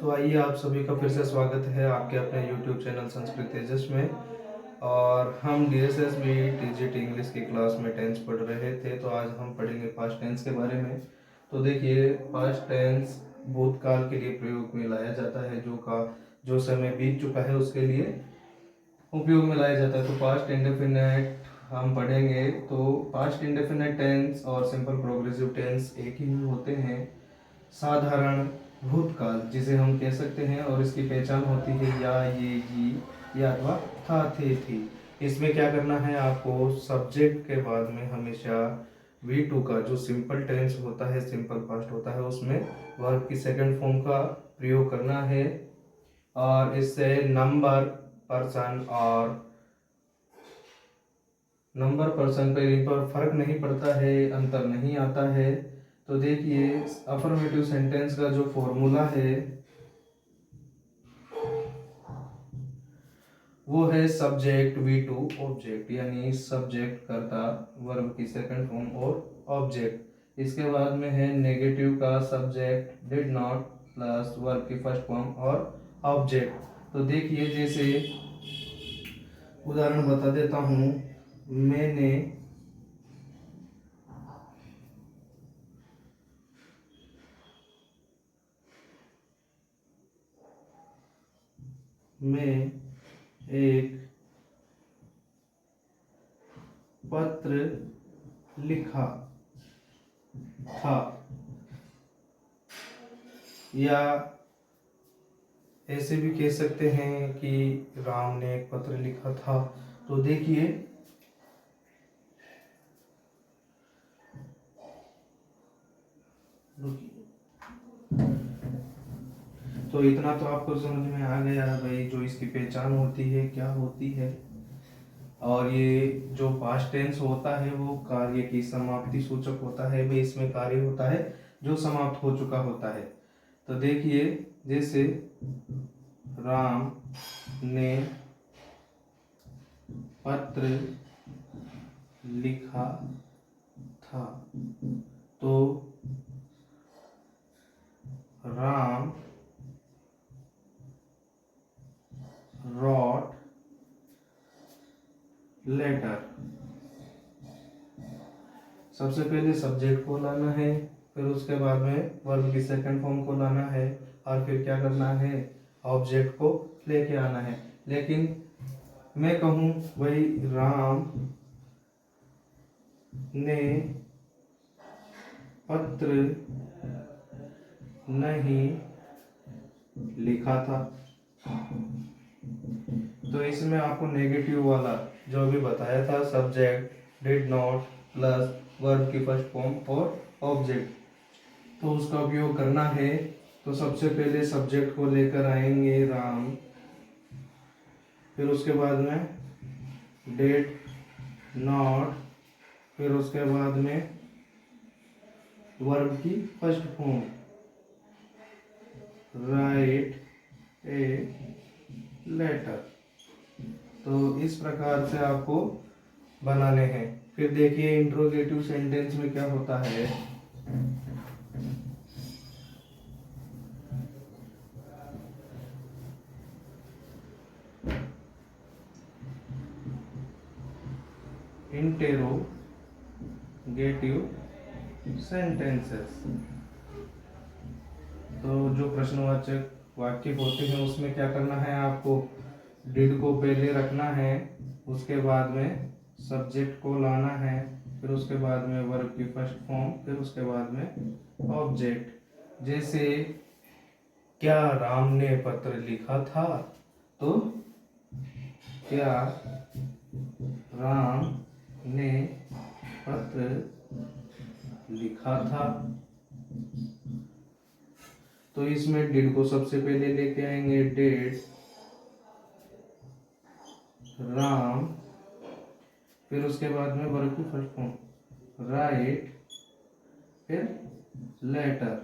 तो आइए आप सभी का फिर से स्वागत है आपके अपने YouTube चैनल संस्कृत तेजस में। और हम DSSB टीजीटी इंग्लिश की क्लास में टेंस पढ़ रहे थे, तो आज हम पढ़ेंगे पास्ट टेंस के बारे में। तो देखिए, पास्ट टेंस भूतकाल के लिए प्रयोग में लाया जाता है, जो समय बीत चुका है उसके लिए उपयोग में लाया जाता है। तो पास्ट इंडेफिनेट हम पढ़ेंगे। तो पास्ट इंडेफिनेट टेंस और सिंपल प्रोग्रेसिव टेंस एक ही होते हैं। साधारण भूतकाल जिसे हम कह सकते हैं, और इसकी पहचान होती है या अथवा था थे थी। इसमें क्या करना है आपको, सब्जेक्ट के बाद में हमेशा V2 का जो सिंपल टेंस होता है, सिंपल पास्ट होता है, उसमें वर्ब की सेकंड फॉर्म का प्रयोग करना है। और इससे नंबर पर्सन पे इन पर फर्क नहीं पड़ता है, अंतर नहीं आता है। तो देखिए, अफर्मेटिव सेंटेंस का जो फॉर्मूला है वो है सब्जेक्ट V2 ऑब्जेक्ट, यानी सब्जेक्ट कर्ता, वर्ब की सेकंड फॉर्म और ऑब्जेक्ट। इसके बाद में है नेगेटिव का subject did not plus verb की फर्स्ट फॉर्म और ऑब्जेक्ट। तो देखिए, जैसे उदाहरण बता देता हूँ। मैं एक पत्र लिखा था, या ऐसे भी कह सकते हैं कि राम ने एक पत्र लिखा था। तो देखिए, तो इतना तो आपको समझ में आ गया भाई, जो इसकी पहचान होती है क्या होती है। और ये जो पास्ट टेंस होता है वो कार्य की समाप्ति सूचक होता है भाई। इसमें कार्य होता है जो समाप्त हो चुका होता है। तो देखिए, जैसे राम ने पत्र लिखा था, तो राम wrote लेटर। सबसे पहले सब्जेक्ट को लाना है, फिर उसके बाद में वर्ब की सेकंड फॉर्म को लाना है, और फिर क्या करना है, ऑब्जेक्ट को लेके आना है। लेकिन मैं कहूँ वही राम ने पत्र नहीं लिखा था, तो इसमें आपको नेगेटिव वाला जो भी बताया था, subject did not plus verb की फर्स्ट फॉर्म और ऑब्जेक्ट, तो उसका उपयोग करना है। तो सबसे पहले सब्जेक्ट को लेकर आएंगे राम, फिर उसके बाद में डिड नॉट, फिर उसके बाद में वर्ब की first form write a letter. तो इस प्रकार से आपको बनाने हैं। फिर देखिए, इंट्रोगेटिव सेंटेंस में क्या होता है। इंटेरोगेटिव सेंटेंसेस, तो जो प्रश्नवाचक वाक्य होते हैं उसमें क्या करना है आपको, डिड को पहले रखना है, उसके बाद में सब्जेक्ट को लाना है, फिर उसके बाद में वर्ब की फर्स्ट फॉर्म, फिर उसके बाद में ऑब्जेक्ट। जैसे क्या राम ने पत्र लिखा था, तो क्या राम ने पत्र लिखा था, तो इसमें डिड को सबसे पहले लेके आएंगे, डिड राम, फिर उसके बाद में वर्ब की फर्स्ट फॉर्म राइट, फिर लेटर।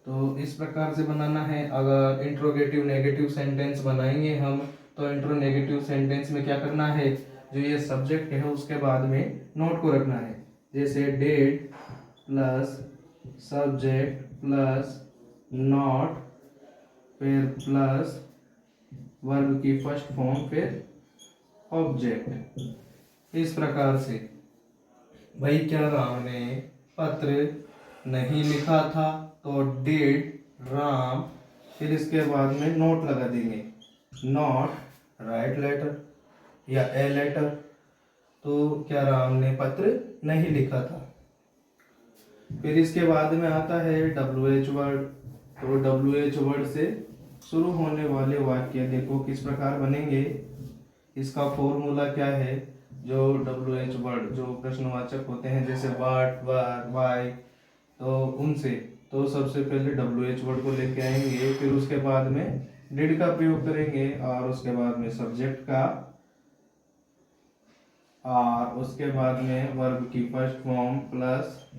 तो इस प्रकार से बनाना है। अगर इंट्रोगेटिव नेगेटिव सेंटेंस बनाएंगे हम, तो इंट्रोनेगेटिव सेंटेंस में क्या करना है, जो ये सब्जेक्ट है उसके बाद में नोट को रखना है। जैसे did plus subject plus not, फिर प्लस वर्ब की फर्स्ट फॉर्म, फिर ऑब्जेक्ट। इस प्रकार से भाई क्या राम ने पत्र नहीं लिखा था, तो डिड राम, फिर इसके बाद में नोट लगा देंगे, नॉट राइट लेटर या ए लेटर। तो क्या राम ने पत्र नहीं लिखा था। फिर इसके बाद में आता है WH वर्ड। तो WH वर्ड से शुरू होने वाले वाक्य देखो किस प्रकार बनेंगे। इसका फॉर्मूला क्या है, जो WH वर्ड जो प्रश्नवाचक होते हैं जैसे व्हाट, वर, व्हाई, तो उनसे तो सबसे पहले WH वर्ड को लेके आएंगे, फिर उसके बाद में डिड का प्रयोग करेंगे, और उसके बाद में सब्जेक्ट का, और उसके बाद में वर्ब की फर्स्ट फॉर्म प्लस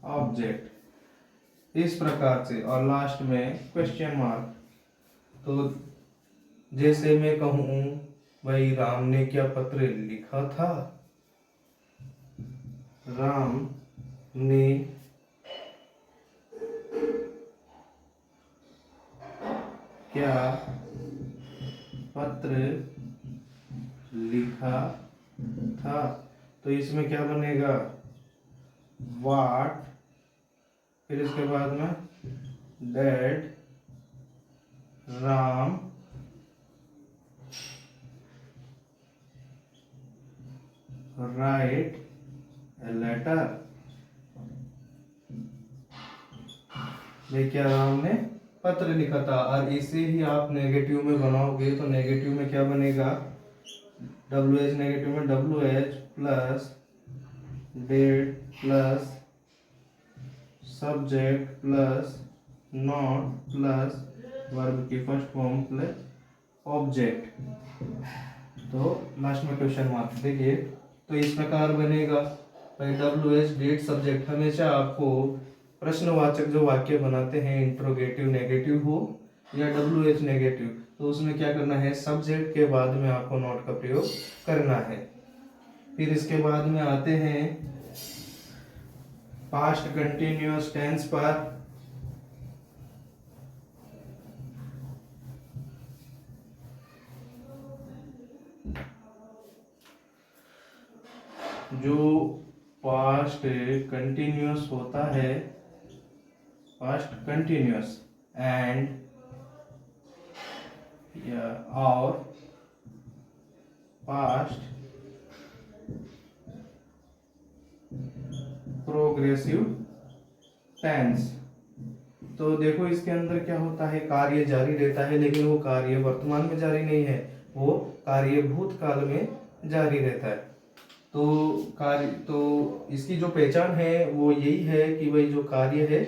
ऑब्जेक्ट, इस प्रकार से, और लास्ट में क्वेश्चन मार्क। तो जैसे मैं कहूँ भाई राम ने क्या पत्र लिखा था, राम ने क्या पत्र लिखा था, तो इसमें क्या बनेगा, व्हाट, फिर इसके बाद में did Ram write a letter. भाई क्या राम ने पत्र लिखा था, और इसे ही आप नेगेटिव में बनाओगे तो नेगेटिव में क्या बनेगा, WH नेगेटिव में WH plus dead plus subject plus not plus verb की फर्स्ट फॉर्म प्लस ऑब्जेक्ट, तो लास्ट में क्वेश्चन मार्क। देखिए तो इस प्रकार बनेगा भाई WH डेट सब्जेक्ट। हमेशा आपको प्रश्नवाचक जो वाक्य बनाते हैं इंट्रोगेटिव नेगेटिव हो या WH नेगेटिव, तो उसमें क्या करना है, सब्जेक्ट के बाद में आपको नॉट का प्रयोग करना है। फिर इसके बाद में आते हैं पास्ट कंटिन्यूअस टेंस पर। जो पास्ट कंटिन्यूअस होता है, पास्ट कंटिन्यूअस एंड और पास्ट प्रोग्रेसिव टेंस, तो देखो इसके अंदर क्या होता है, कार्य जारी रहता है, लेकिन वो कार्य वर्तमान में जारी नहीं है, वो कार्य भूतकाल में जारी रहता है। तो कार्य, तो इसकी जो पहचान है वो यही है कि भाई जो कार्य है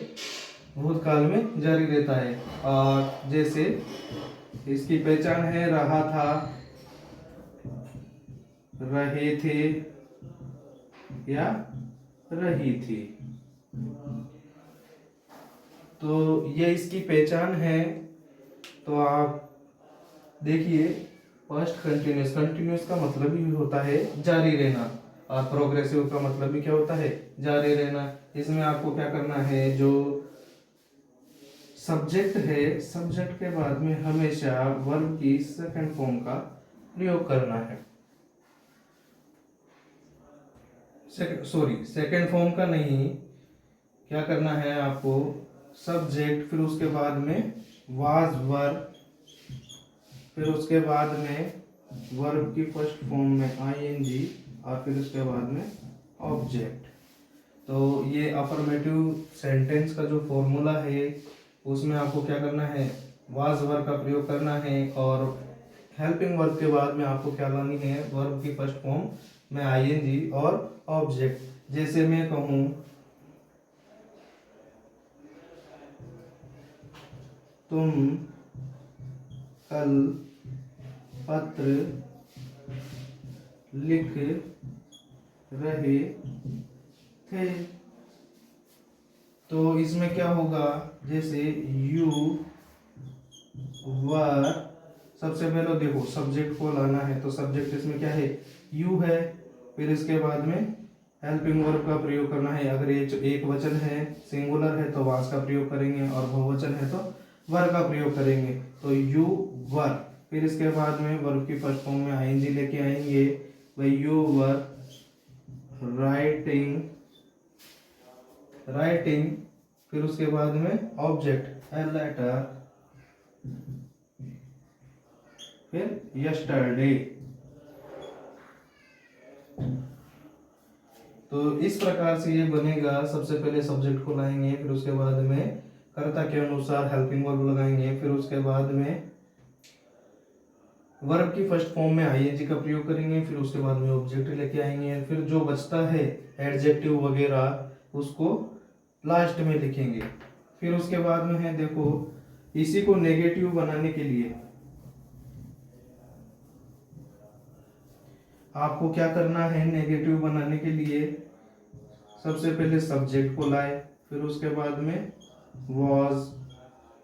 भूतकाल में जारी रहता है। और जैसे इसकी पहचान है रहा था, रहे थे या रही थी, तो ये इसकी पहचान है। तो आप देखिए पास्ट कंटिन्यूस, कंटिन्यूस का मतलब ही होता है जारी रहना, और प्रोग्रेसिव का मतलब भी क्या होता है, जारी रहना। इसमें आपको क्या करना है, जो सब्जेक्ट है, सब्जेक्ट के बाद में हमेशा वर्ब की सेकंड फॉर्म का प्रयोग करना है। सेकंड फॉर्म का नहीं, क्या करना है आपको, सब्जेक्ट, फिर उसके बाद में वाज वर्ब, फिर उसके बाद में वर्ब की फर्स्ट फॉर्म में ING, और फिर उसके बाद में ऑब्जेक्ट। तो ये अफर्मेटिव सेंटेंस का जो फॉर्मूला है उसमें आपको क्या करना है, वाज वर्ब का प्रयोग करना है, और हेल्पिंग वर्ब के बाद में आपको क्या लानी है, वर्ब की फर्स्ट फॉर्म में ING और ऑब्जेक्ट। जैसे मैं कहूँ तुम कल पत्र लिख रहे थे, तो इसमें क्या होगा, जैसे यू वर, सबसे पहले देखो सब्जेक्ट को लाना है, तो सब्जेक्ट इसमें क्या है, यू है, फिर इसके बाद में हेल्पिंग वर्ब का प्रयोग करना है। अगर ये जो एक वचन है, सिंगुलर है, तो वाज का प्रयोग करेंगे, और बहुवचन है तो वर का प्रयोग करेंगे। तो यू वर, फिर इसके बाद में वर्ब की फर्स्ट फॉर्म में आईएनजी लेके आएंगे। भाई यू वर राइटिंग, राइटिंग, फिर उसके बाद में ऑब्जेक्ट ए लेटर, फिर यस्टरडे। तो इस प्रकार से ये बनेगा। सबसे पहले सब्जेक्ट को लाएंगे, फिर उसके बाद में कर्ता के अनुसार हेल्पिंग वर्ब लगाएंगे, फिर उसके बाद में वर्ब की फर्स्ट फॉर्म में आईएनजी का प्रयोग करेंगे, फिर उसके बाद में ऑब्जेक्ट लेके आएंगे, फिर जो बचता है एडजेक्टिव वगैरह उसको लास्ट में लिखेंगे। फिर उसके बाद में है, देखो इसी को नेगेटिव बनाने के लिए आपको क्या करना है। नेगेटिव बनाने के लिए सबसे पहले सब्जेक्ट को लाए, फिर उसके बाद में वॉज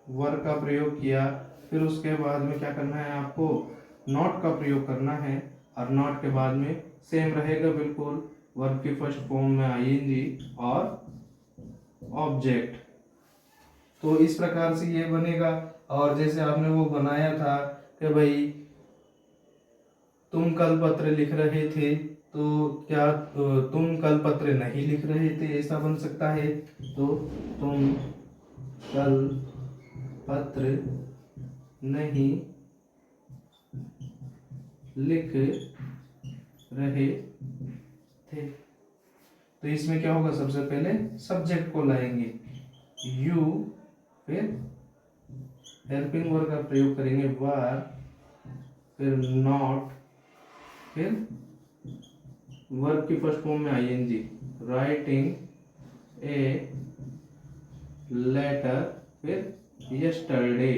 वर्ब का प्रयोग किया, फिर उसके बाद में क्या करना है आपको, नॉट का प्रयोग करना है, और नॉट के बाद में सेम रहेगा बिल्कुल, वर्ब की फर्स्ट फॉर्म में आईएनजी और ऑब्जेक्ट। तो इस प्रकार से ये बनेगा। और जैसे आपने वो बनाया था कि भाई तुम कल पत्र लिख रहे थे, तो क्या तुम कल पत्र नहीं लिख रहे थे, ऐसा बन सकता है। तो तुम कल पत्र नहीं लिख रहे थे। तो इसमें क्या होगा, सबसे पहले सब्जेक्ट को लाएंगे यू, फिर हेल्पिंग वर्ब का प्रयोग करेंगे वर, फिर नॉट, फिर वर्ब की फर्स्ट फॉर्म में आईएनजी, राइटिंग ए लेटर, फिर यस्टरडे।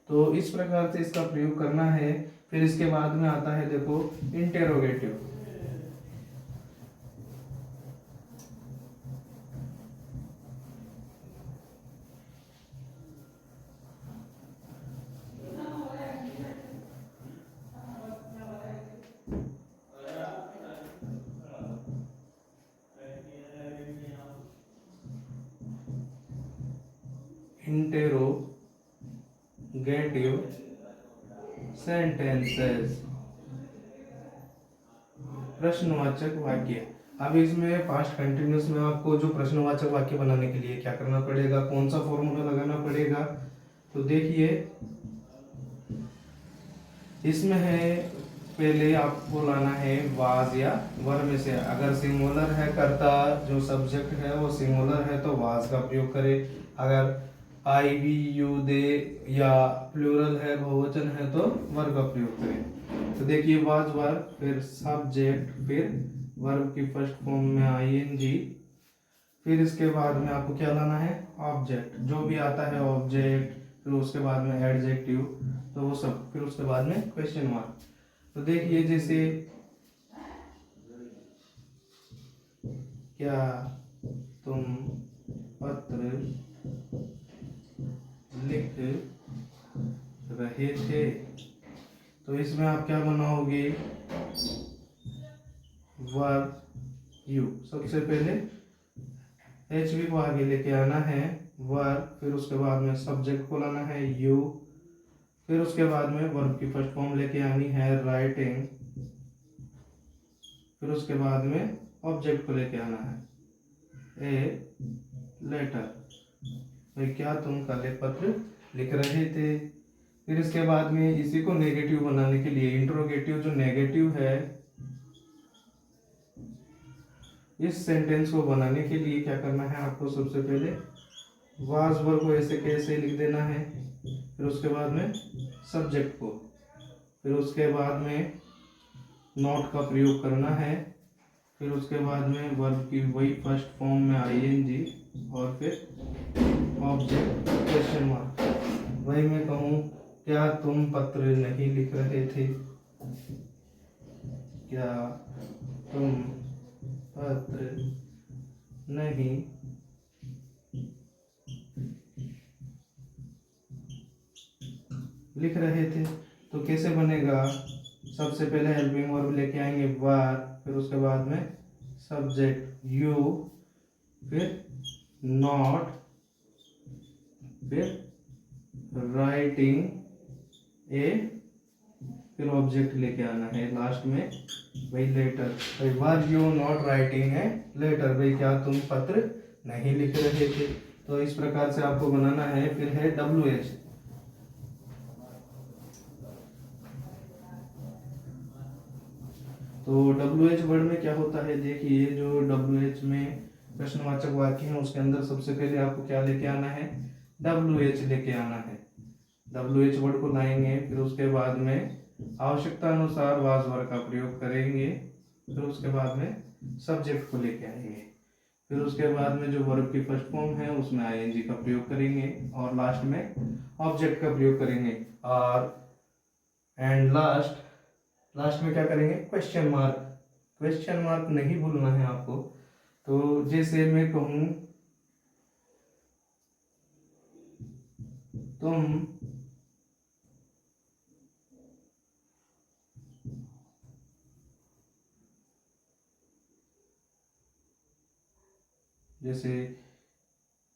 तो इस प्रकार से इसका प्रयोग करना है। फिर इसके बाद में आता है, देखो इंटेरोगेटिव। इंटेरोगेटिव सेंटेंसेस, प्रश्नवाचक वाक्य। अब इसमें पास्ट कंटिन्यूस में आपको जो प्रश्नवाचक वाक्य बनाने के लिए क्या करना पड़ेगा, कौन सा फॉर्मूला लगाना पड़ेगा। तो देखिए इसमें है, पहले आपको लाना है वाज या वर में से। अगर सिंगुलर है कर्ता, जो सब्जेक्ट है वो सिंगुलर है, तो वाज का प्रयोग करें। अगर आई वी यू दे या प्लूरल है, बहुवचन है, तो वर का प्रयोग करें। तो देखिए वाज वर, फिर सब्जेक्ट, फिर वर्ब की फर्स्ट फॉर्म में आईएनजी, फिर इसके बाद में आपको क्या लाना है, ऑब्जेक्ट, जो भी आता है ऑब्जेक्ट, फिर उसके बाद में एडजेक्टिव, तो वो सब, फिर उसके बाद में क्वेश्चन मार्क। तो देखिए जैसे क्या तुम पत्र लिख रहे थे, तो इसमें आप क्या बनाओगे, वर्ब यू, सबसे पहले एच वी को आगे लेके आना है, वर्ब, फिर उसके बाद में सब्जेक्ट को लाना है यू, फिर उसके बाद में वर्ब की फर्स्ट फॉर्म लेके आनी है राइटिंग, फिर उसके बाद में ऑब्जेक्ट को लेके आना है ए लेटर, भाई क्या तुम कल एक पत्र लिख रहे थे। फिर इसके बाद में इसी को नेगेटिव बनाने के लिए, इंट्रोगेटिव जो नेगेटिव है, इस सेंटेंस को बनाने के लिए क्या करना है आपको, सबसे पहले वाज वर्ब को ऐसे कैसे लिख देना है, फिर उसके बाद में सब्जेक्ट को, फिर उसके बाद में नॉट का प्रयोग करना है, फिर उसके बाद में वर्ब की वही फर्स्ट फॉर्म में आईएनजी, और फिर ऑब्जेक्ट क्वेश्चन मार्क। वही मैं कहूँ, क्या तुम पत्र नहीं लिख रहे थे, क्या तुम पत्र नहीं लिख रहे थे। तो कैसे बनेगा, सबसे पहले हेल्पिंग वर्ब लेके आएंगे वर, फिर उसके बाद में सब्जेक्ट यू, फिर नॉट, फिर राइटिंग ए, फिर ऑब्जेक्ट लेके आना है लास्ट में भाई लेटर। भाई वर यू नॉट राइटिंग है लेटर, भाई क्या तुम पत्र नहीं लिख रहे थे। तो इस प्रकार से आपको बनाना है। फिर है WH। तो WH वर्ड में क्या होता है, देखिए जो WH में प्रश्नवाचक वाक्य है उसके अंदर सबसे पहले आपको क्या लेके आना है, WH लेके आना है। WH वर्ड को लाएंगे, फिर उसके बाद में आवश्यकता अनुसार वाज वर्ग का प्रयोग करेंगे, फिर उसके बाद में सब्जेक्ट को लेके आएंगे, फिर उसके बाद में जो वर्ब की फर्स्ट फॉर्म है उसमें ING का प्रयोग करेंगे और लास्ट में ऑब्जेक्ट का प्रयोग करेंगे। और एंड लास्ट में क्या करेंगे, क्वेश्चन मार्क। क्वेश्चन मार्क नहीं भूलना है आपको। तो जैसे मैं कहूं तुम जैसे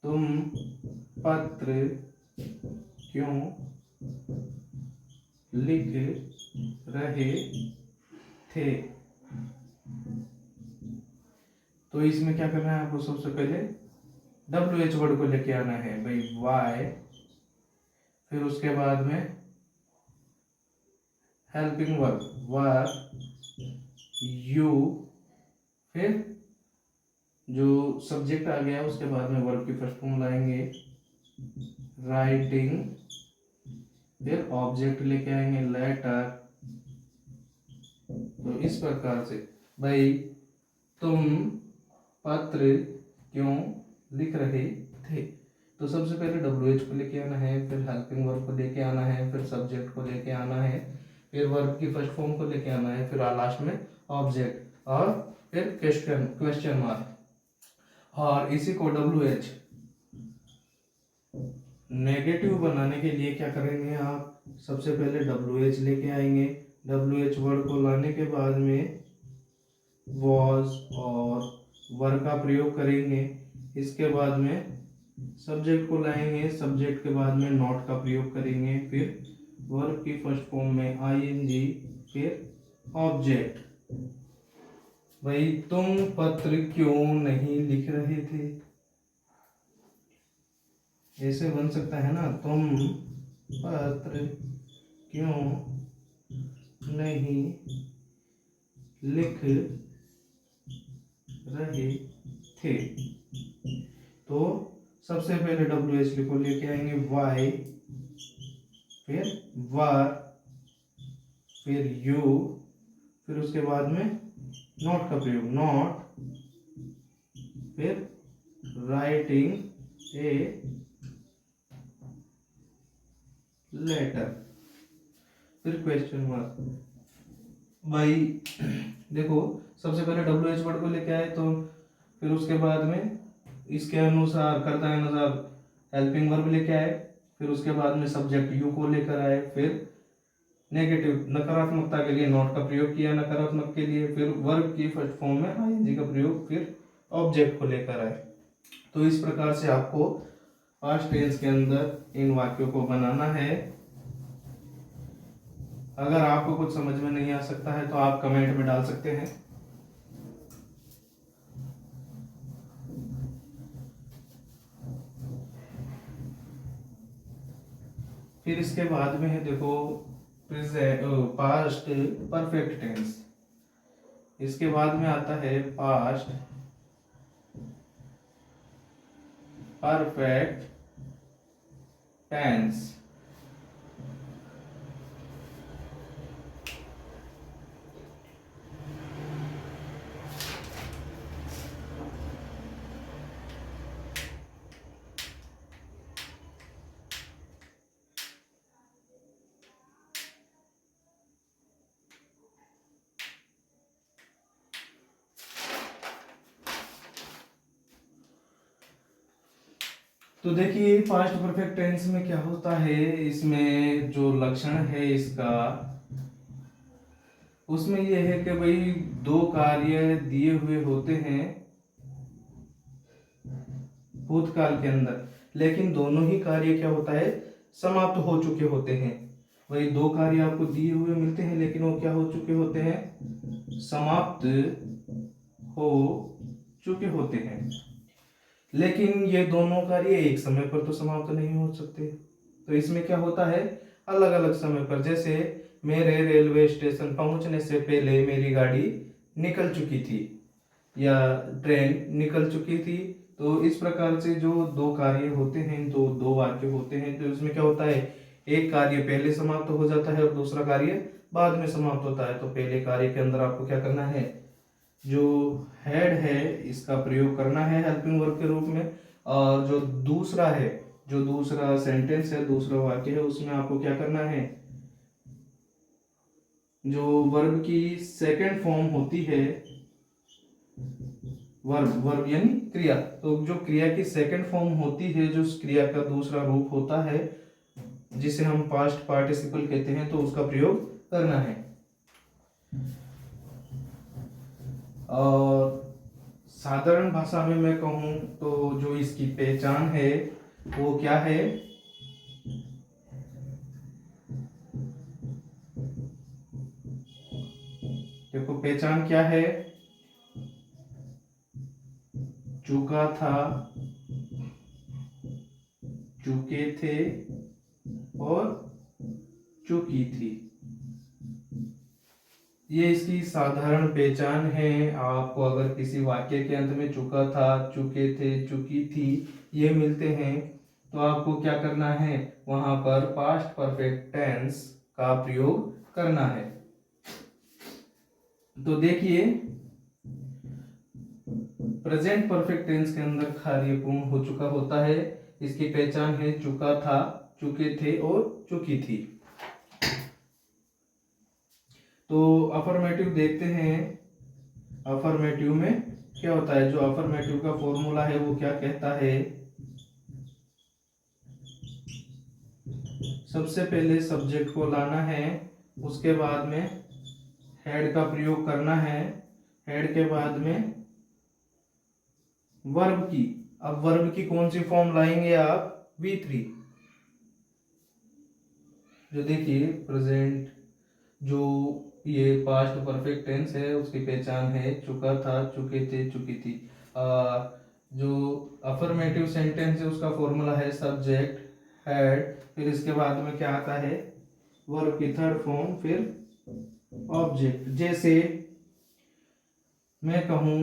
तुम पत्र क्यों लिख रहे थे, तो इसमें क्या करना है आपको, सबसे पहले WH वर्ड को लेके आना है भाई वाई, फिर उसके बाद में हेल्पिंग वर्ब वर यू, फिर जो सब्जेक्ट आ गया उसके बाद में वर्ब की फर्स्ट फॉर्म लाएंगे राइटिंग, फिर ऑब्जेक्ट लेके आएंगे लेटर। तो इस प्रकार से भाई तुम पत्र क्यों लिख रहे थे, तो सबसे पहले WH को लेके आना है, फिर हेल्पिंग वर्ब को लेके आना है, फिर सब्जेक्ट को लेके आना है, फिर वर्ब की फर्स्ट फॉर्म को लेके आना है, फिर लास्ट में ऑब्जेक्ट और फिर क्वेश्चन मार्क। और इसी को WH नेगेटिव बनाने के लिए क्या करेंगे आप, सबसे पहले WH लेके आएंगे, WH वर्ड को लाने के बाद में was और वर्ब का प्रयोग करेंगे, इसके बाद में सब्जेक्ट को लाएंगे, सब्जेक्ट के बाद में नॉट का प्रयोग करेंगे, फिर वर्ब की फर्स्ट फॉर्म में ING, फिर ऑब्जेक्ट। भाई तुम पत्र क्यों नहीं लिख रहे थे, ऐसे बन सकता है ना, तुम पत्र क्यों नहीं लिख रहे थे। तो सबसे पहले WH को लेके आएंगे वाई, फिर वर, फिर यू, फिर उसके बाद में नॉट का प्रयोग नॉट, फिर राइटिंग ए लेटर, फिर क्वेश्चन मार्क। भाई देखो सबसे पहले WH वर्ड को लेके आए, तो फिर उसके बाद में इसके अनुसार कर्ता अनुसार हेल्पिंग वर्ब लेके आए, फिर उसके बाद में सब्जेक्ट यू को लेकर आए, फिर नेगेटिव नकारात्मकता के लिए नॉट का प्रयोग किया, नकारात्मक के लिए फिर वर्ब की फर्स्ट फॉर्म में ING का प्रयोग, फिर ऑब्जेक्ट को लेकर आए। तो इस प्रकार से आपको पास्ट टेंस के अंदर इन वाक्यों को बनाना है। अगर आपको कुछ समझ में नहीं आ सकता है तो आप कमेंट में डाल सकते हैं। फिर इसके बाद में है देखो पास्ट परफेक्ट टेंस, इसके बाद में आता है पास्ट परफेक्ट टेंस। तो देखिए पास्ट परफेक्ट टेंस में क्या होता है, इसमें जो लक्षण है इसका उसमें यह है कि भाई दो कार्य दिए हुए होते हैं भूतकाल के अंदर, लेकिन दोनों ही कार्य क्या होता है, समाप्त हो चुके होते हैं। वही दो कार्य आपको दिए हुए मिलते हैं, लेकिन वो क्या हो चुके होते हैं, समाप्त हो चुके होते हैं। लेकिन ये दोनों कार्य एक समय पर तो समाप्त नहीं हो सकते, तो इसमें क्या होता है, अलग अलग समय पर। जैसे मेरे रेलवे स्टेशन पहुंचने से पहले मेरी गाड़ी निकल चुकी थी या ट्रेन निकल चुकी थी। तो इस प्रकार से जो दो कार्य होते हैं, तो दो वाक्य होते हैं, तो इसमें क्या होता है, एक कार्य पहले समाप्त हो जाता है और दूसरा कार्य बाद में समाप्त होता है। तो पहले कार्य के अंदर आपको क्या करना है, जो हेड है इसका प्रयोग करना है हेल्पिंग वर्ब के रूप में, और जो दूसरा है, जो दूसरा सेंटेंस है, दूसरा वाक्य है, उसमें आपको क्या करना है, जो वर्ब की सेकंड फॉर्म होती है, वर्ब वर्ब यानी क्रिया, तो जो क्रिया की सेकंड फॉर्म होती है, जो क्रिया का दूसरा रूप होता है, जिसे हम पास्ट पार्टिसिपल कहते हैं, तो उसका प्रयोग करना है। और साधारण भाषा में मैं कहूं तो जो इसकी पहचान है वो क्या है, देखो पहचान क्या है, चुका था, चुके थे और चुकी थी, ये इसकी साधारण पहचान है। आपको अगर किसी वाक्य के अंत में चुका था, चुके थे, चुकी थी ये मिलते हैं, तो आपको क्या करना है, वहां पर पास्ट परफेक्ट टेंस का प्रयोग करना है। तो देखिए प्रेजेंट परफेक्ट टेंस के अंदर कार्य पूर्ण हो चुका होता है, इसकी पहचान है चुका था, चुके थे और चुकी थी। तो अफर्मेटिव देखते हैं, अफर्मेटिव में क्या होता है, जो अफर्मेटिव का फॉर्मूला है वो क्या कहता है, सबसे पहले सब्जेक्ट को लाना है, उसके बाद में हेड का प्रयोग करना है, हेड के बाद में वर्ब की, अब वर्ब की कौन सी फॉर्म लाएंगे आप, V3। जो देखिए प्रेजेंट जो ये पास्ट परफेक्ट टेंस है उसकी पहचान है चुका था, चुके थे, चुकी थी। जो अफर्मेटिव सेंटेंस है उसका फॉर्मूला है सब्जेक्ट, हेड, फिर इसके बाद में क्या आता है, वर्ब की थर्ड फॉर्म, फिर ऑब्जेक्ट। जैसे मैं कहूं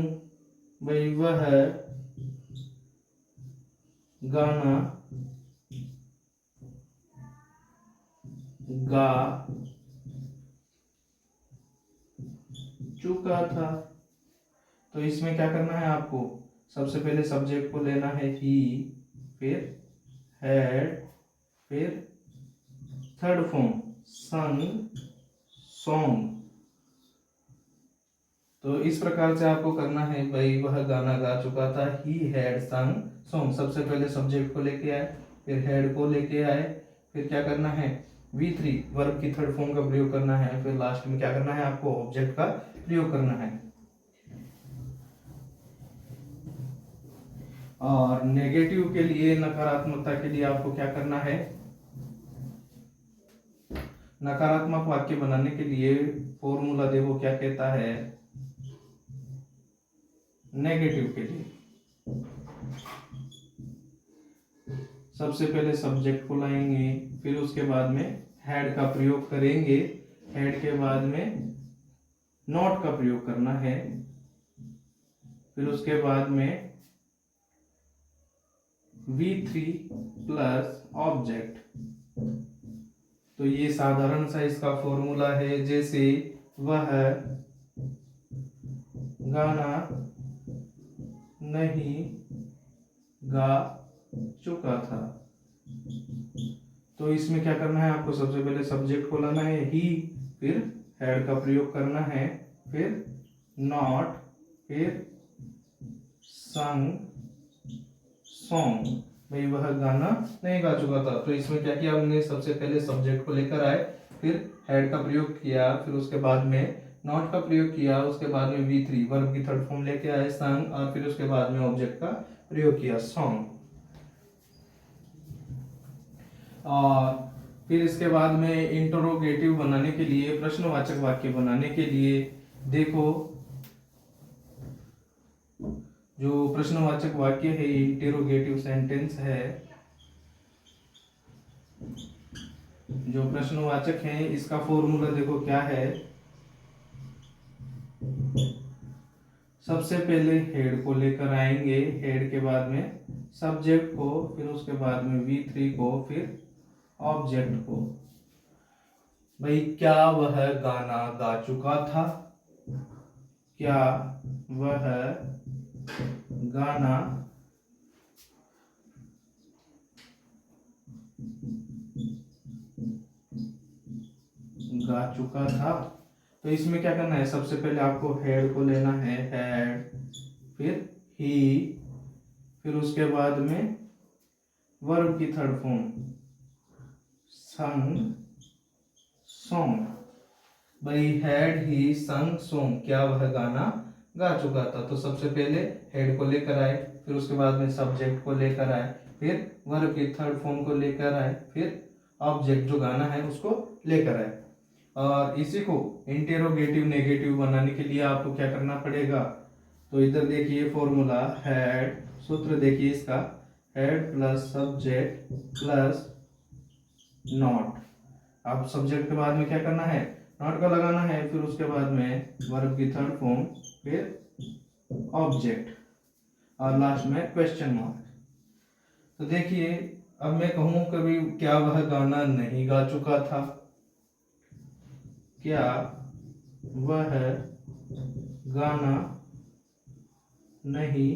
भाई वह गाना गा चुका था, तो इसमें क्या करना है आपको, सबसे पहले सब्जेक्ट को लेना है ही, फिर हैड, फिर थर्ड फॉर्म संग, सॉन्ग। तो इस प्रकार से आपको करना है, भाई वह गाना गा चुका था, ही हैड संग सॉन्ग। सबसे पहले सब्जेक्ट को लेके आए, फिर हेड को लेके आए, फिर क्या करना है, V3 वर्ब की थर्ड फॉर्म का प्रयोग करना है, फिर लास्ट में क्या करना है आपको, ऑब्जेक्ट का प्रयोग करना है। और नेगेटिव के लिए, नकारात्मकता के लिए आपको क्या करना है, नकारात्मक वाक्य बनाने के लिए फॉर्मूला देखो क्या कहता है, नेगेटिव के लिए सबसे पहले सब्जेक्ट को लाएंगे, फिर उसके बाद में हेड का प्रयोग करेंगे, हेड के बाद में नॉट का प्रयोग करना है, फिर उसके बाद में V3 प्लस ऑब्जेक्ट। तो ये साधारण सा इसका फॉर्मूला है। जैसे वह गाना नहीं गा चुका था, तो इसमें क्या करना है आपको, सबसे पहले सब्जेक्ट को लाना है ही, फिर हेड का प्रयोग करना है, फिर नॉट, फिर संग सॉन्ग। भाई वह गाना नहीं गा चुका था, तो इसमें क्या किया हमने, सबसे पहले सब्जेक्ट को लेकर आए, फिर हेड का प्रयोग किया, फिर उसके बाद में नॉट का प्रयोग किया, उसके बाद में V3 वर्ब की थर्ड फॉर्म लेके आए संग, और फिर उसके बाद में ऑब्जेक्ट का प्रयोग किया सॉन्ग। और फिर इसके बाद में इंटरोगेटिव बनाने के लिए, प्रश्नवाचक वाक्य बनाने के लिए देखो जो प्रश्नवाचक वाक्य है, इंटरोगेटिव सेंटेंस है, जो प्रश्नवाचक है इसका फॉर्मूला देखो क्या है। सबसे पहले हेड को लेकर आएंगे, हेड के बाद में सब्जेक्ट को, फिर उसके बाद में V3 को, फिर ऑब्जेक्ट को। भाई क्या वह गाना गा चुका था? क्या वह गाना गा चुका था? तो इसमें क्या करना है, सबसे पहले आपको हेड को लेना है, हेड, फिर ही, फिर उसके बाद में वर्ब की थर्ड फॉर्म संग, सॉन्ग। भाई हैड ही संग सॉन्ग, क्या वह गाना गा चुका था? तो सबसे पहले हेड को लेकर आए, फिर उसके बाद में सब्जेक्ट को लेकर आए, फिर वर्ब की थर्ड फॉर्म को लेकर आए, फिर ऑब्जेक्ट जो गाना है उसको लेकर आए। और इसी को इंटेरोगेटिव नेगेटिव बनाने के लिए आपको क्या करना पड़ेगा, तो इधर देखिए फॉर्मूला हेड, सूत्र देखिए इसका, head plus subject plus not. अब सब्जेक्ट के बाद में क्या करना है, नॉट का लगाना है, फिर उसके बाद में वर्ब की थर्ड फॉर्म, फिर ऑब्जेक्ट, और लास्ट में क्वेश्चन मार्क। तो देखिए अब मैं कहूं कभी, क्या वह गाना नहीं गा चुका था? क्या वह गाना नहीं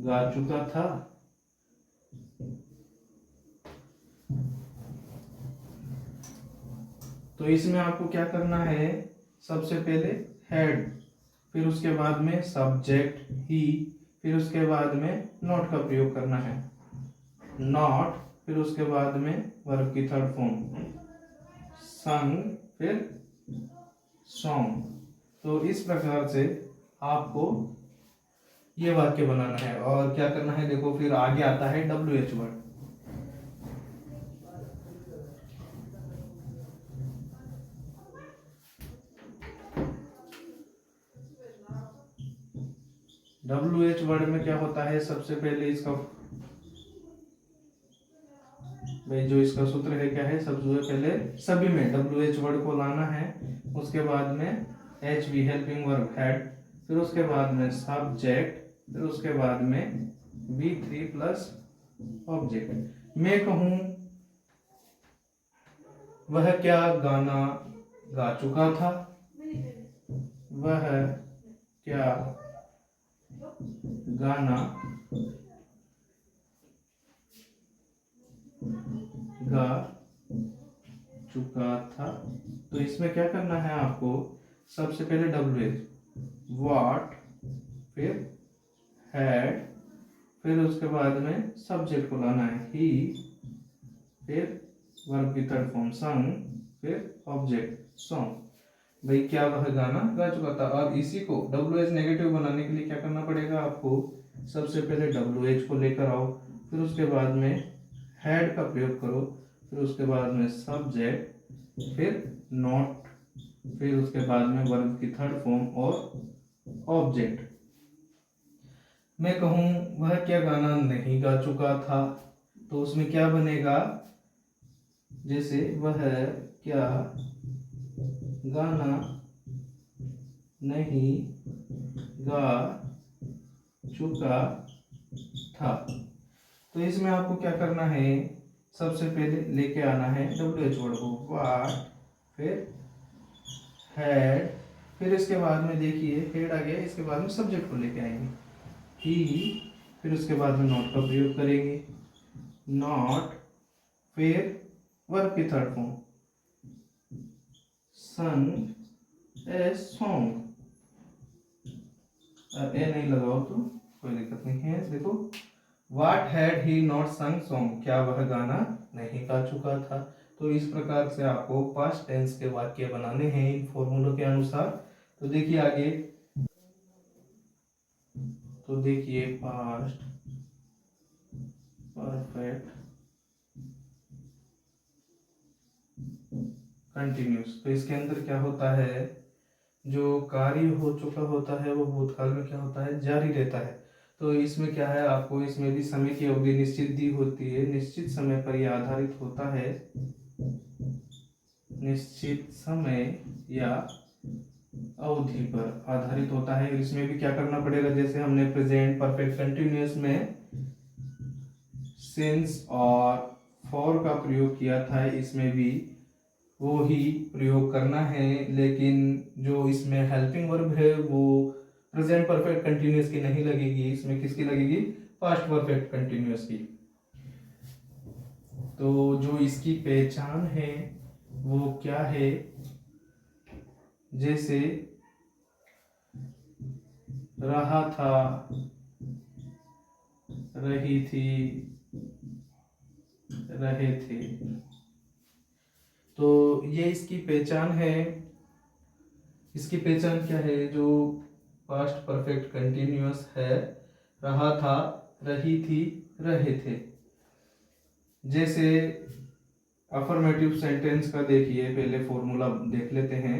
गा चुका था? तो इसमें आपको क्या करना है, सबसे पहले हेड, फिर उसके बाद में सब्जेक्ट ही, फिर उसके बाद में नॉट का प्रयोग करना है, नॉट, फिर उसके बाद में वर्ब की थर्ड फॉर्म संग, फिर सॉन्ग। तो इस प्रकार से आपको ये वाक्य बनाना है। और क्या करना है देखो, फिर आगे आता है WH वर्ड। WH वर्ड में क्या होता है, सबसे पहले इसका भाई जो इसका सूत्र है क्या है, सबसे पहले सभी में WH वर्ड को लाना है, उसके बाद में HV हेल्पिंग वर्ब हेड, फिर उसके बाद में सब्जेक्ट, फिर उसके बाद में V3 प्लस ऑब्जेक्ट। मैं कहूं वह क्या गाना गा चुका था? वह क्या गाना गा चुका था? तो इसमें क्या करना है आपको, सबसे पहले WH व्हाट, फिर हैड, फिर उसके बाद में सब्जेक्ट को लाना है ही, फिर वर्ब की थर्ड फॉर्म संग, फिर ऑब्जेक्ट सॉन्ग। भाई क्या वह गाना गा चुका था? और इसी को WH नेगेटिव बनाने के लिए क्या करना पड़ेगा आपको, सबसे पहले WH को लेकर आओ, फिर उसके बाद में हेड का प्रयोग करो, फिर उसके बाद में सब्जेक्ट, फिर नॉट, फिर उसके बाद में वर्ब की थर्ड फॉर्म और ऑब्जेक्ट। मैं कहूं वह क्या गाना नहीं गा चुका था, तो उसमें क्या बनेगा, जैसे वह क्या गाना नहीं गा चुका था। तो इसमें आपको क्या करना है, सबसे पहले लेके आना है WH वर्ड को, व्हाट, फिर हेड, फिर इसके बाद में देखिए हेड आ गया, इसके बाद में सब्जेक्ट को लेके आएंगे ही, फिर उसके बाद में नॉट का प्रयोग करेंगे, नॉट, फिर वर्ब की third form sung a song, a नहीं लगाओ तो कोई दिक्कत नहीं है। देखो what had he not sung song, क्या वह गाना नहीं गा चुका था? तो इस प्रकार से आपको पास्ट टेंस के वाक्य बनाने हैं इन फॉर्मूलों के अनुसार। तो देखिए आगे, तो देखिए पास्ट परफेक्ट कंटिन्यूस, तो इसके अंदर क्या होता है, जो कार्य हो चुका होता है वो भूतकाल में क्या होता है, जारी रहता है। तो इसमें क्या है, आपको इसमें भी समय की अवधि निश्चित दी होती है, निश्चित समय पर यह आधारित होता है, निश्चित समय या अवधि पर आधारित होता है। इसमें भी क्या करना पड़ेगा, जैसे हमने प्रेजेंट परफेक्ट कंटिन्यूअस में सिंस और फॉर का प्रयोग किया था, इसमें भी वो ही प्रयोग करना है, लेकिन जो इसमें हेल्पिंग वर्ब है वो प्रेजेंट परफेक्ट कंटिन्यूअस की नहीं लगेगी, इसमें किसकी लगेगी, पास्ट परफेक्ट कंटिन्यूअस की। तो जो इसकी पहचान है वो क्या है, जैसे रहा था, रही थी, रहे थे, तो ये इसकी पहचान है। इसकी पहचान क्या है, जो पास्ट परफेक्ट कंटिन्यूअस है, रहा था, रही थी, रहे थे। जैसे अफर्मेटिव सेंटेंस का देखिए, पहले फॉर्मूला देख लेते हैं।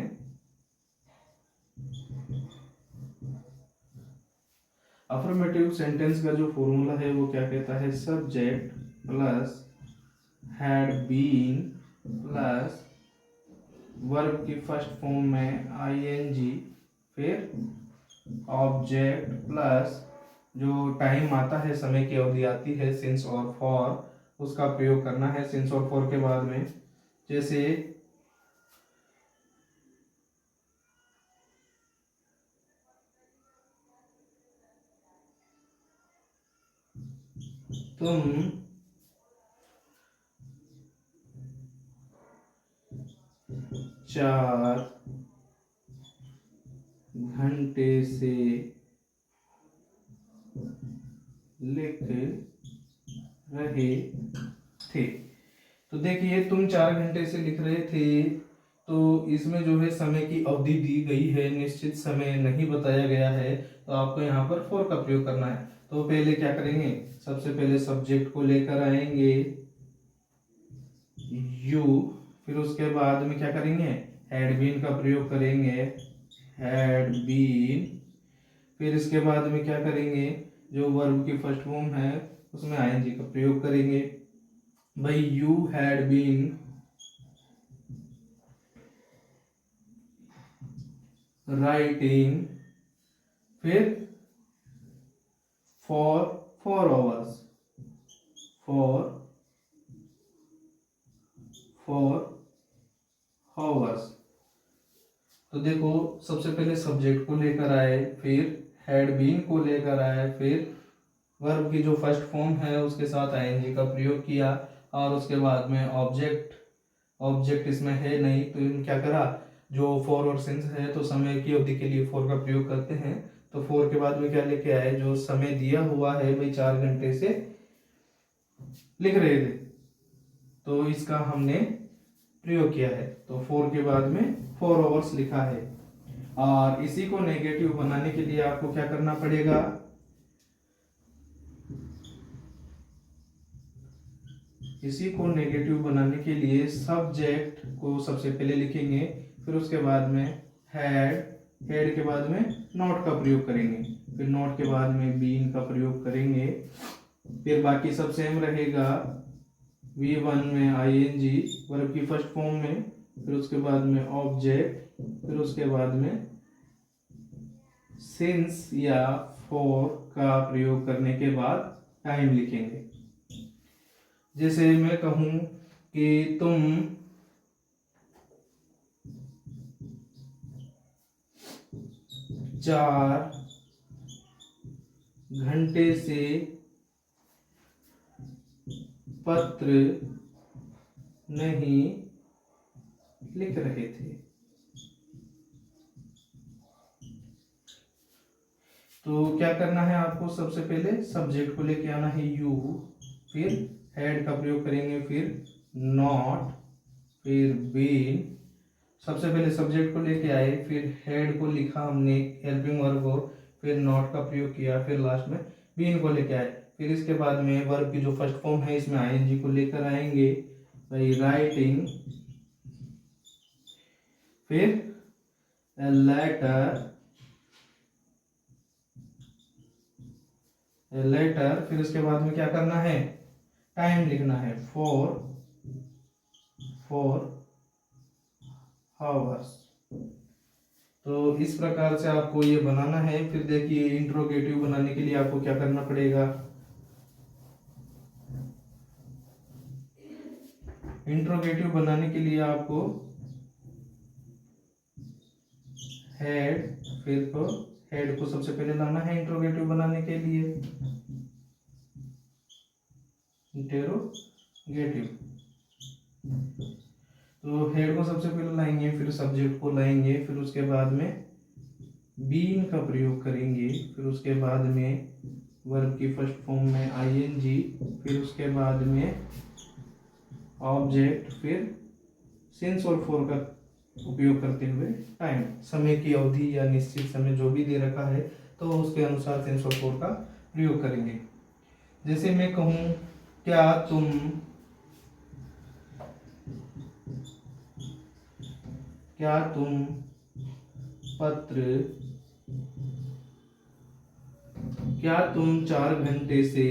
अफर्मेटिव सेंटेंस का जो फॉर्मूला है वो क्या कहता है, subject plus had been plus verb की फर्स्ट फॉर्म में आईएनजी, फिर ऑब्जेक्ट प्लस जो टाइम आता है, समय की अवधि आती है, सिंस और फॉर, उसका प्रयोग करना है सिंस और फॉर के बाद में। जैसे तुम 4 घंटे से लिख रहे थे। तो देखिए, तुम 4 घंटे से लिख रहे थे, तो इसमें जो है समय की अवधि दी गई है, निश्चित समय नहीं बताया गया है, तो आपको यहाँ पर फॉर का प्रयोग करना है। तो पहले क्या करेंगे, सबसे पहले सब्जेक्ट को लेकर आएंगे यू, फिर उसके बाद में क्या करेंगे, हैड बीन का प्रयोग करेंगे, हैड बीन, फिर इसके बाद में क्या करेंगे, जो वर्ब की फर्स्ट फॉर्म है उसमें आईएनजी का प्रयोग करेंगे। भाई यू हैड बीन राइटिंग, फिर फॉर 4 आवर्स, फॉर आवर्स। तो देखो, सबसे पहले सब्जेक्ट को लेकर आए, फिर हैड बीन को लेकर आए, फिर वर्ब की जो फर्स्ट फॉर्म है उसके साथ आईएनजी का प्रयोग किया, और उसके बाद में ऑब्जेक्ट इसमें है नहीं, तो इन क्या करा, जो फॉर और सिंस है तो समय की अवधि के लिए फॉर का प्रयोग करते हैं, तो फॉर के बाद में क्या लेके आए, जो समय दिया हुआ है भाई 4 घंटे से लिख रहे थे, तो इसका हमने प्रयोग किया है, तो 4 के बाद में 4 आवर्स लिखा है। और इसी को नेगेटिव बनाने के लिए आपको क्या करना पड़ेगा, इसी को नेगेटिव बनाने के लिए सब्जेक्ट को सबसे पहले लिखेंगे, फिर उसके बाद में हैड के बाद में नॉट का प्रयोग करेंगे, फिर नॉट के बाद में बीन का प्रयोग करेंगे, फिर बाकी सब सेम रहेगा, V1 में आईएनजी वर्ब की फर्स्ट फॉर्म में, फिर उसके बाद में ऑब्जेक्ट, फिर उसके बाद में सिंस या फॉर का प्रयोग करने के बाद टाइम लिखेंगे। जैसे मैं कहूं कि तुम 4 घंटे से पत्र नहीं लिख रहे थे, तो क्या करना है आपको, सबसे पहले सब्जेक्ट को लेके आना है यू, फिर हैड का प्रयोग करेंगे, फिर नॉट, फिर बीन, सबसे पहले सब्जेक्ट को लेके आए, फिर हेड को लिखा हमने हेल्पिंग वर्ब को, फिर नॉट का प्रयोग किया, फिर लास्ट में बीन को लेके आए। फिर इसके बाद में वर्ब की जो फर्स्ट फॉर्म है इसमें आईएनजी को लेकर आएंगे भाई, राइटिंग, फिर लेटर, फिर उसके बाद में क्या करना है, टाइम लिखना है, 4 आवर्स। तो इस प्रकार से आपको ये बनाना है। फिर देखिए इंट्रोगेटिव बनाने के लिए आपको क्या करना पड़ेगा, इंट्रोगेटिव बनाने के लिए आपको हेड, फिर को हेड को सबसे पहले लाना है इंट्रोगेटिव बनाने के लिए, इंट्रोगेटिव। तो हेड को सबसे पहले लाएंगे, फिर सब्जेक्ट को लाएंगे, फिर उसके बाद में बीन का प्रयोग करेंगे, फिर उसके बाद में वर्ब की फर्स्ट फॉर्म में आईएनजी, फिर उसके बाद में ऑब्जेक्ट, फिर सिंस और फॉर का उपयोग करते हुए टाइम, समय की अवधि या निश्चित समय जो भी दे रखा है तो उसके अनुसार सिंस और फॉर का प्रयोग करेंगे। जैसे मैं कहूँ क्या तुम पत्र, क्या तुम 4 घंटे से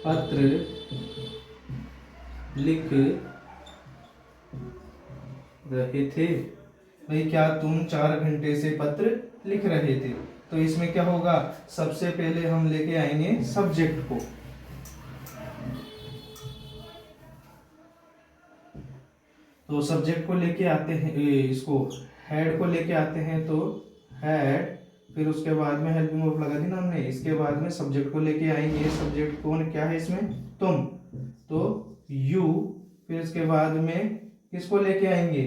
पत्र लिख रहे थे। भाई क्या तुम 4 घंटे से पत्र लिख रहे थे, तो इसमें क्या होगा, सबसे पहले हम लेके आएंगे सब्जेक्ट को, तो सब्जेक्ट को लेके आते हैं, इसको हेड को लेके आते हैं, तो हेड, फिर उसके बाद में हेल्पिंग वर्ब लगा दी ना हमने, इसके बाद में सब्जेक्ट को लेके आएंगे, सब्जेक्ट कौन क्या है इसमें, तुम, तो यू, फिर इसके बाद में किसको लेके आएंगे,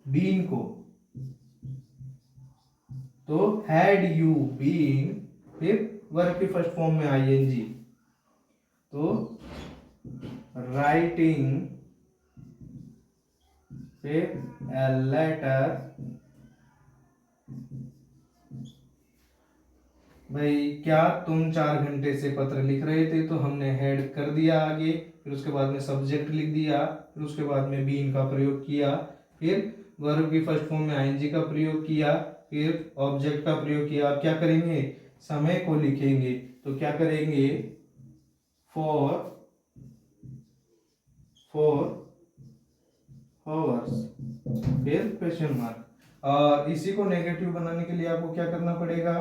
बीन को, तो हैड यू बीन, फिर वर्ब की फर्स्ट फॉर्म में आईएनजी, तो राइटिंग, फिर a letter, भाई क्या तुम 4 घंटे से पत्र लिख रहे थे, तो हमने हेड कर दिया आगे, फिर उसके बाद में सब्जेक्ट लिख दिया, फिर उसके बाद में बीन का प्रयोग किया, फिर वर्ब की फर्स्ट फॉर्म में आईएनजी का प्रयोग किया, फिर ऑब्जेक्ट का प्रयोग किया। अब क्या करेंगे, समय को लिखेंगे, तो क्या करेंगे, फोर आवर्स, फिर क्वेश्चन मार्क। और इसी को नेगेटिव बनाने के लिए आपको क्या करना पड़ेगा,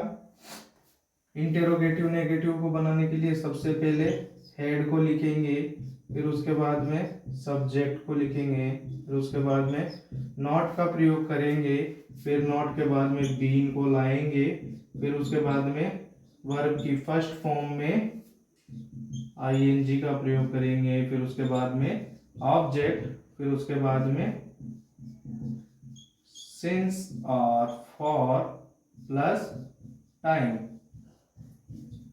इंटेरोगेटिव नेगेटिव को बनाने के लिए सबसे पहले हेड को लिखेंगे, फिर उसके बाद में सब्जेक्ट को लिखेंगे, फिर उसके बाद में नॉट का प्रयोग करेंगे, फिर नॉट के बाद में बीन को लाएंगे, फिर उसके बाद में वर्ब की फर्स्ट फॉर्म में आईएनजी का प्रयोग करेंगे, फिर उसके बाद में ऑब्जेक्ट, फिर उसके बाद में सिंस और फॉर प्लस टाइम,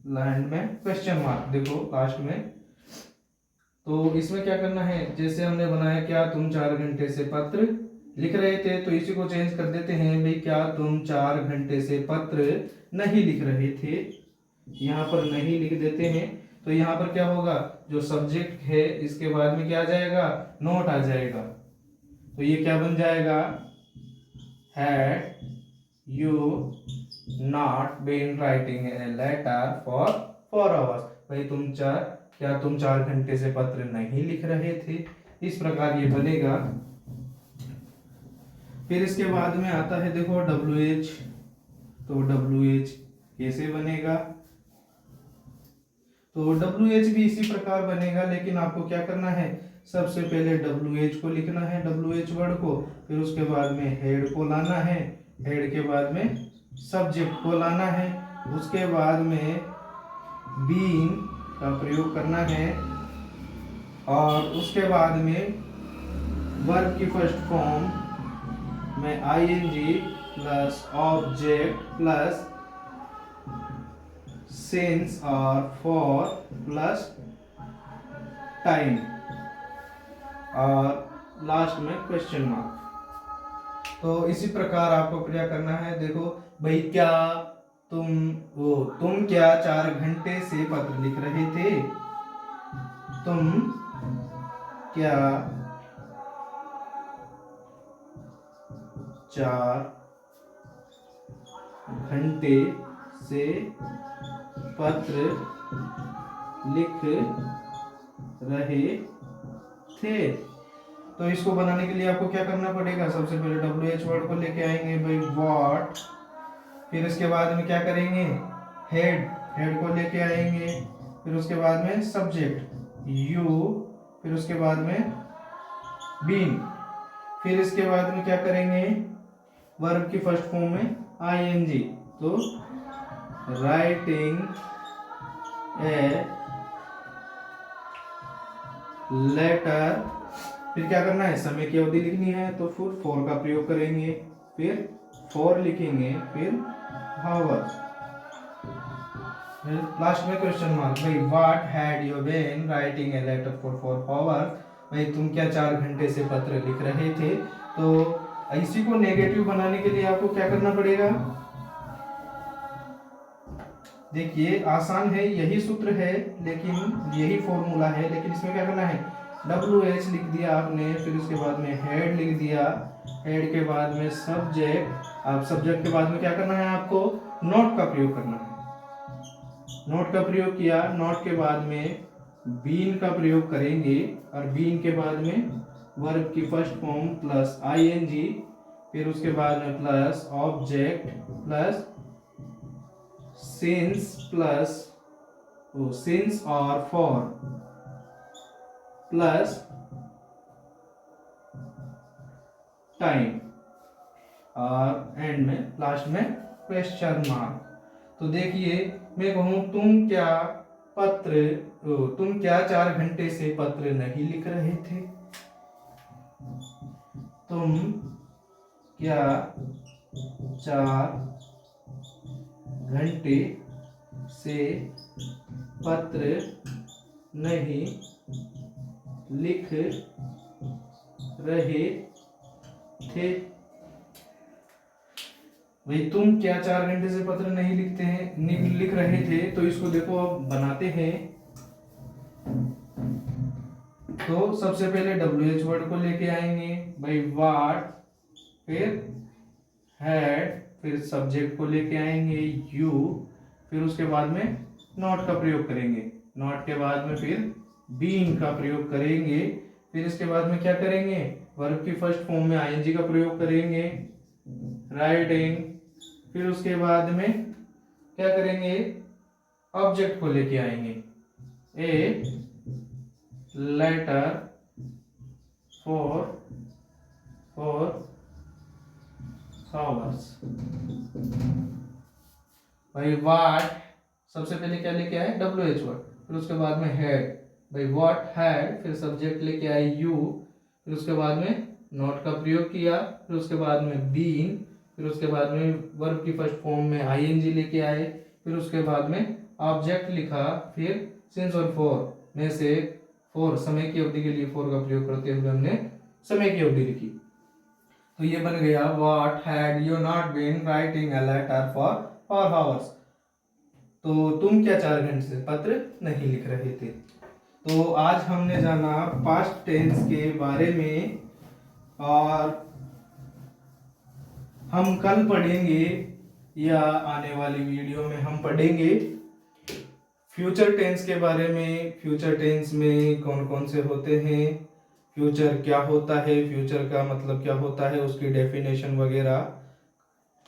लैंड में क्वेश्चन मार्क, देखो लास्ट में। तो इसमें क्या करना है, जैसे हमने बनाया क्या तुम 4 घंटे से पत्र लिख रहे थे, तो इसी को चेंज कर देते हैं भाई, क्या तुम 4 घंटे से पत्र नहीं लिख रहे थे, यहाँ पर नहीं लिख देते हैं। तो यहाँ पर क्या होगा, जो सब्जेक्ट है इसके बाद में क्या आ जाएगा, नोट आ जाएगा, तो ये क्या बन जाएगा, had you not been writing a letter for 4 hours, भाई क्या तुम 4 घंटे से पत्र नहीं लिख रहे थे, इस प्रकार ये बनेगा। फिर इसके बाद में आता है देखो WH, तो WH कैसे बनेगा, तो WH भी इसी प्रकार बनेगा, लेकिन आपको क्या करना है, सबसे पहले WH को लिखना है, WH वर्ड को, फिर उसके बाद में हेड को लाना है, हेड के बाद में सब्जेक्ट को लाना है, उसके बाद में बीन का प्रयोग करना है, और उसके बाद में वर्ब की फर्स्ट फॉर्म में ING plus object plus since और फॉर प्लस टाइम, और लास्ट में क्वेश्चन मार्क। तो इसी प्रकार आपको क्या करना है, देखो भाई, क्या तुम क्या 4 घंटे से पत्र लिख रहे थे? तुम क्या 4 घंटे से पत्र लिख रहे थे? तो इसको बनाने के लिए आपको क्या करना पड़ेगा, सबसे पहले WH वर्ड को लेके आएंगे भाई, व्हाट, फिर इसके बाद में क्या करेंगे, हेड को लेके आएंगे, फिर उसके बाद में सब्जेक्ट यू, फिर उसके बाद में बीन, फिर इसके बाद में क्या करेंगे, वर्ब की फर्स्ट फॉर्म में ING, तो राइटिंग ए लेटर, फिर क्या करना है, समय की अवधि लिखनी है, तो फिर फॉर का प्रयोग करेंगे, फिर फॉर लिखेंगे, फिर हावर्स, लास्ट में क्वेश्चन मार्क। भाई, what had you been writing a letter for 4 hours? भाई, तुम क्या 4 घंटे से पत्र लिख रहे थे? तो इसी को नेगेटिव बनाने के लिए आपको क्या करना पड़ेगा, देखिए आसान है, यही सूत्र है, लेकिन यही फॉर्मूला है, लेकिन इसमें क्या करना है, WH लिख दिया आपने, फिर उसके बाद में हेड लिख दिया, हेड के बाद में सब्जेक्ट, अब सब्जेक्ट के बाद में क्या करना है, आपको नोट का प्रयोग करना है, नोट का प्रयोग किया, नोट के बाद में बीन का प्रयोग करेंगे, और बीन के बाद में वर्ब की फर्स्ट फॉर्म प्लस ING, फिर उसके बाद में प्लस ऑब्जेक्ट प्लस सिंस और फॉर प्लस टाइम, और एंड में लास्ट में क्वेश्चन मार्क। तो देखिए, मैं कहूं तुम क्या 4 घंटे से पत्र नहीं लिख रहे थे? तुम क्या 4 घंटे से पत्र नहीं लिख रहे थे? भाई, तुम क्या 4 घंटे से पत्र नहीं लिख रहे थे, तो इसको देखो अब बनाते हैं। तो सबसे पहले WH वर्ड को लेके आएंगे भाई, व्हाट, फिर हैड, फिर सब्जेक्ट को लेके आएंगे यू, फिर उसके बाद में नॉट का प्रयोग करेंगे, नॉट के बाद में फिर बीन का प्रयोग करेंगे, फिर इसके बाद में क्या करेंगे, वर्ब की फर्स्ट फॉर्म में ING का प्रयोग करेंगे, राइटिंग, फिर उसके बाद में क्या करेंगे, ऑब्जेक्ट को लेके आएंगे, ए लेटर फॉर हावर्स। भाई, व्हाट, सबसे पहले क्या लेके आए, WH वर्ड, फिर उसके बाद में हेड, भाई व्हाट हैड, फिर सब्जेक्ट लेके आए यू, फिर उसके बाद में नॉट का प्रयोग किया, फिर उसके बाद में बीन, फिर उसके बाद में वर्ब की फर्स्ट फॉर्म में ING लेके आए, फिर उसके बाद में ऑब्जेक्ट लिखा, फिर सिंस और फॉर में से फॉर, समय की अवधि के लिए फॉर का प्रयोग करते हुए हमने समय की अवधि लिखी। तो ये बन गया, what had you not been writing a letter for 4 hours? तो तुम क्या 4 घंटे से पत्र नहीं लिख रहे थे? तो आज हमने जाना पास्ट टेंस के बारे में, और हम कल पढ़ेंगे, या आने वाली वीडियो में हम पढ़ेंगे फ्यूचर टेंस के बारे में। फ्यूचर टेंस में कौन कौन से होते हैं, फ्यूचर क्या होता है, फ्यूचर का मतलब क्या होता है, उसकी डेफिनेशन वगैरह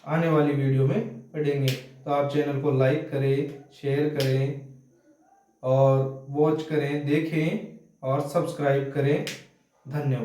आने वाली वीडियो में पढ़ेंगे। तो आप चैनल को लाइक करें, शेयर करें, और वॉच करें, देखें और सब्सक्राइब करें। धन्यवाद।